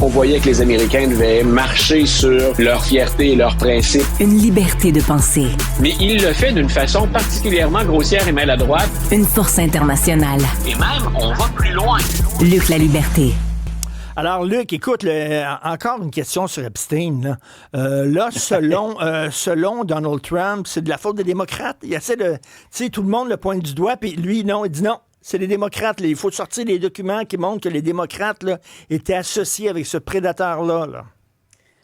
On voyait que les Américains devaient marcher sur leur fierté et leurs principes. Une liberté de penser. Mais il le fait d'une façon particulièrement grossière et maladroite. Une force internationale. Et même, on va plus loin. Luc La Liberté. Alors, Luc, écoute, encore une question sur Epstein. Selon Donald Trump, c'est de la faute des démocrates. Il essaie de... Tu sais, tout le monde le pointe du doigt, puis lui, non, il dit non. C'est les démocrates. Là. Il faut sortir les documents qui montrent que les démocrates là, étaient associés avec ce prédateur-là. Là.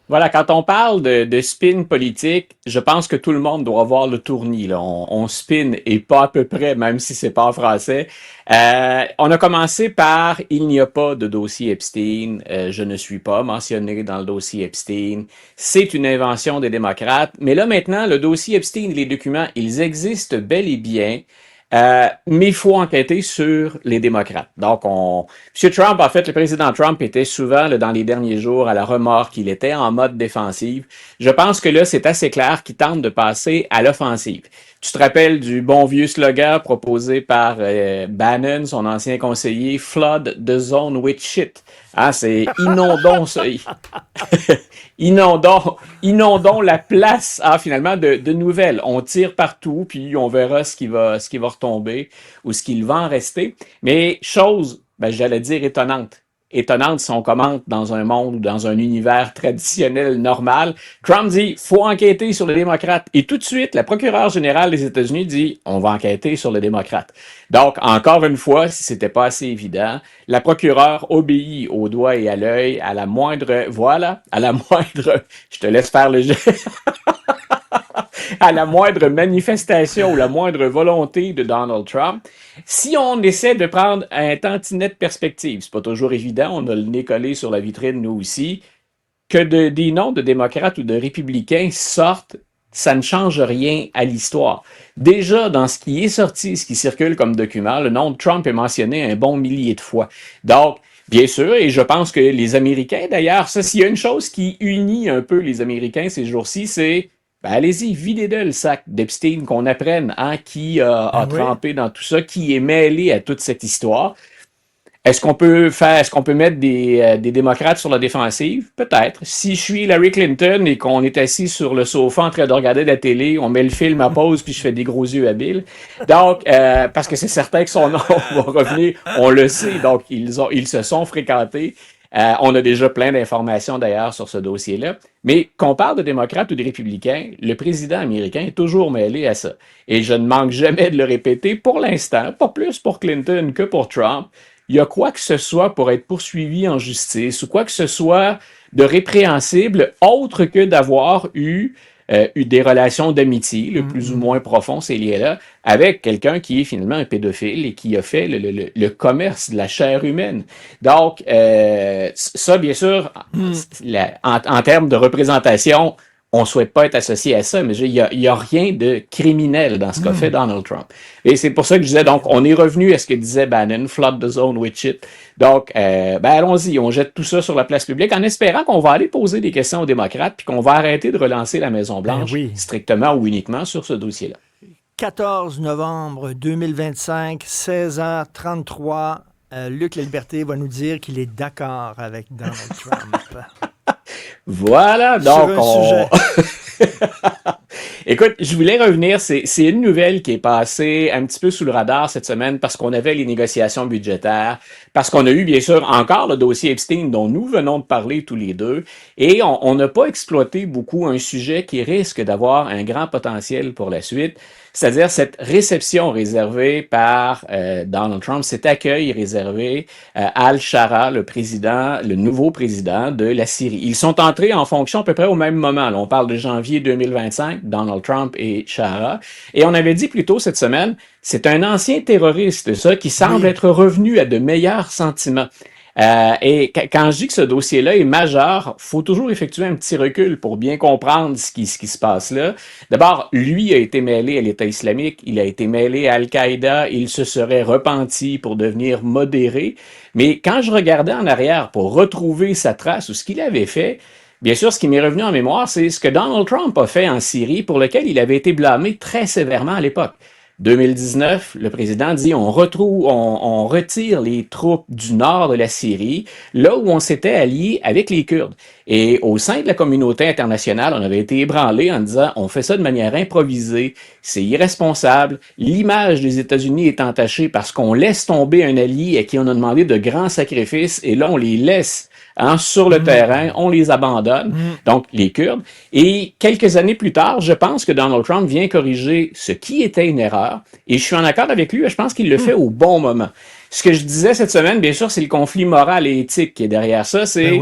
Voilà, quand on parle de spin politique, je pense que tout le monde doit voir le tournis. Là. On spin et pas à peu près, même si c'est pas en français. On a commencé par « Il n'y a pas de dossier Epstein, je ne suis pas mentionné dans le dossier Epstein, c'est une invention des démocrates ». Mais là maintenant, le dossier Epstein et les documents, ils existent bel et bien. Mais il faut enquêter sur les démocrates. Donc, M. Trump, en fait, le président Trump était souvent, là, dans les derniers jours, à la remorque. Il était en mode défensive. Je pense que là, c'est assez clair qu'il tente de passer à l'offensive. Tu te rappelles du bon vieux slogan proposé par Bannon, son ancien conseiller, « Flood the zone with shit ». Ah, c'est inondons la place finalement de nouvelles. On tire partout, puis on verra ce qui va retomber ou ce qu'il va en rester. Mais chose, j'allais dire étonnante si on commente dans un monde ou dans un univers traditionnel normal. Trump dit faut enquêter sur les démocrates et tout de suite la procureure générale des États-Unis dit on va enquêter sur les démocrates. Donc encore une fois, si c'était pas assez évident, la procureure obéit au doigt et à l'œil à la moindre je te laisse faire le jeu. À la moindre manifestation ou la moindre volonté de Donald Trump. Si on essaie de prendre un tantinet de perspective, c'est pas toujours évident, on a le nez collé sur la vitrine nous aussi, que des noms de démocrates ou de républicains sortent, ça ne change rien à l'histoire. Déjà, dans ce qui est sorti, ce qui circule comme document, le nom de Trump est mentionné un bon millier de fois. Donc, bien sûr, et je pense que les Américains, d'ailleurs, ça, s'il y a une chose qui unit un peu les Américains ces jours-ci, c'est allez-y, videz-le le sac d'Epstein, qu'on apprenne qui a trempé dans tout ça, qui est mêlé à toute cette histoire. Est-ce qu'on peut mettre des démocrates sur la défensive? Peut-être. Si je suis Hillary Clinton et qu'on est assis sur le sofa en train de regarder la télé, on met le film à pause puis je fais des gros yeux à Bill. Donc, parce que c'est certain que son nom va revenir, on le sait, donc ils se sont fréquentés. On a déjà plein d'informations d'ailleurs sur ce dossier-là. Mais qu'on parle de démocrates ou de républicains, le président américain est toujours mêlé à ça. Et je ne manque jamais de le répéter pour l'instant, pas plus pour Clinton que pour Trump. Il y a quoi que ce soit pour être poursuivi en justice ou quoi que ce soit de répréhensible autre que d'avoir eu des relations d'amitié, le plus ou moins profond, ces liens-là, avec quelqu'un qui est finalement un pédophile et qui a fait le commerce de la chair humaine. Donc, ça, bien sûr, en termes de représentation, on ne souhaite pas être associé à ça, mais il y a rien de criminel dans ce qu'a fait Donald Trump. Et c'est pour ça que je disais, donc, on est revenu à ce que disait Bannon, flood the zone with shit. Donc, allons-y, on jette tout ça sur la place publique en espérant qu'on va aller poser des questions aux démocrates puis qu'on va arrêter de relancer la Maison-Blanche strictement ou uniquement sur ce dossier-là. 14 novembre 2025, 16h33, Luc La Liberté va nous dire qu'il est d'accord avec Donald Trump. Voilà, donc Écoute, je voulais revenir, c'est une nouvelle qui est passée un petit peu sous le radar cette semaine parce qu'on avait les négociations budgétaires, parce qu'on a eu bien sûr encore le dossier Epstein dont nous venons de parler tous les deux, et on n'a pas exploité beaucoup un sujet qui risque d'avoir un grand potentiel pour la suite, c'est-à-dire cette réception réservée par Donald Trump, cet accueil réservé à Al-Shara, le nouveau président de la Syrie. Ils sont entrés en fonction à peu près au même moment. Là, on parle de janvier 2025, Donald Trump et Shara. Et on avait dit plus tôt cette semaine, c'est un ancien terroriste, ça, qui semble être revenu à de meilleurs sentiments. Et quand je dis que ce dossier-là est majeur, faut toujours effectuer un petit recul pour bien comprendre ce qui se passe là. D'abord, lui a été mêlé à l'État islamique, il a été mêlé à Al-Qaïda, il se serait repenti pour devenir modéré. Mais quand je regardais en arrière pour retrouver sa trace ou ce qu'il avait fait, bien sûr, ce qui m'est revenu en mémoire, c'est ce que Donald Trump a fait en Syrie, pour lequel il avait été blâmé très sévèrement à l'époque. 2019, le président dit on retire les troupes du nord de la Syrie, là où on s'était allié avec les Kurdes. Et au sein de la communauté internationale, on avait été ébranlé en disant on fait ça de manière improvisée, c'est irresponsable. L'image des États-Unis est entachée parce qu'on laisse tomber un allié à qui on a demandé de grands sacrifices, et là on les laisse sur le terrain, on les abandonne, donc les Kurdes. Et quelques années plus tard, je pense que Donald Trump vient corriger ce qui était une erreur, et je suis en accord avec lui, je pense qu'il le fait au bon moment. Ce que je disais cette semaine, bien sûr, c'est le conflit moral et éthique qui est derrière ça. C'est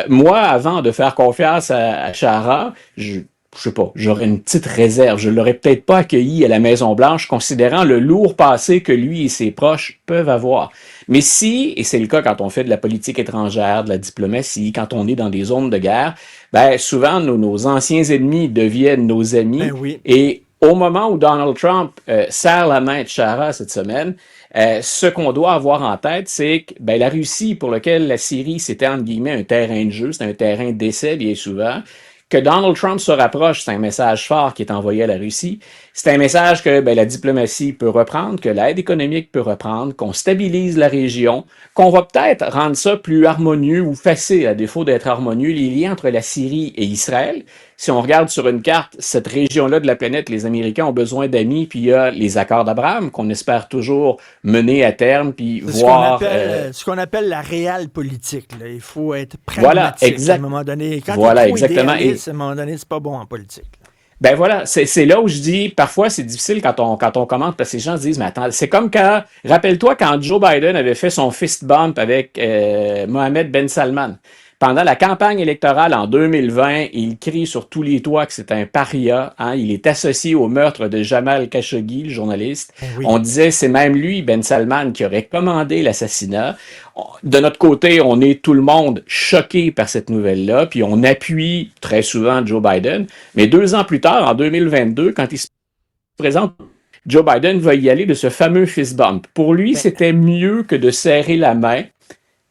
moi, avant de faire confiance à Shahara, je sais pas, j'aurais une petite réserve. Je l'aurais peut-être pas accueilli à la Maison-Blanche, considérant le lourd passé que lui et ses proches peuvent avoir. Mais si, et c'est le cas quand on fait de la politique étrangère, de la diplomatie, quand on est dans des zones de guerre, ben souvent nos anciens ennemis deviennent nos amis. Et au moment où Donald Trump serre la main de Shahara cette semaine, ce qu'on doit avoir en tête, c'est que la Russie, pour laquelle la Syrie, c'était entre guillemets un terrain de jeu, c'est un terrain d'essai bien souvent, que Donald Trump se rapproche, c'est un message fort qui est envoyé à la Russie. C'est un message que la diplomatie peut reprendre, que l'aide économique peut reprendre, qu'on stabilise la région, qu'on va peut-être rendre ça plus harmonieux ou facile, à défaut d'être harmonieux, les liens entre la Syrie et Israël. Si on regarde sur une carte, cette région-là de la planète, les Américains ont besoin d'amis, puis il y a les accords d'Abraham qu'on espère toujours mener à terme, puis voir... Ce qu'on appelle la réelle politique. Là. Il faut être pragmatique à un moment donné. Quand exactement. À un moment donné, c'est pas bon en politique. Ben voilà, c'est là où je dis, parfois c'est difficile quand on commente, parce que les gens se disent, mais attends, c'est comme quand, rappelle-toi quand Joe Biden avait fait son fist bump avec Mohamed Ben Salman. Pendant la campagne électorale en 2020, il crie sur tous les toits que c'est un paria. Il est associé au meurtre de Jamal Khashoggi, le journaliste. On disait c'est même lui, Ben Salman, qui aurait commandé l'assassinat. De notre côté, on est tout le monde choqué par cette nouvelle-là, puis on appuie très souvent Joe Biden. Mais 2 ans plus tard, en 2022, quand il se présente, Joe Biden va y aller de ce fameux fist bump. Pour lui, c'était mieux que de serrer la main.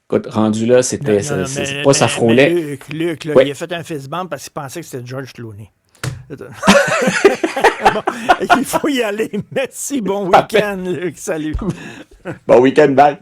Écoute, rendu là, ça frôlait. Luc, il a fait un fist bump parce qu'il pensait que c'était George Clooney. Bon, il faut y aller. Merci, bon week-end, Luc. Salut. Bon week-end, bye.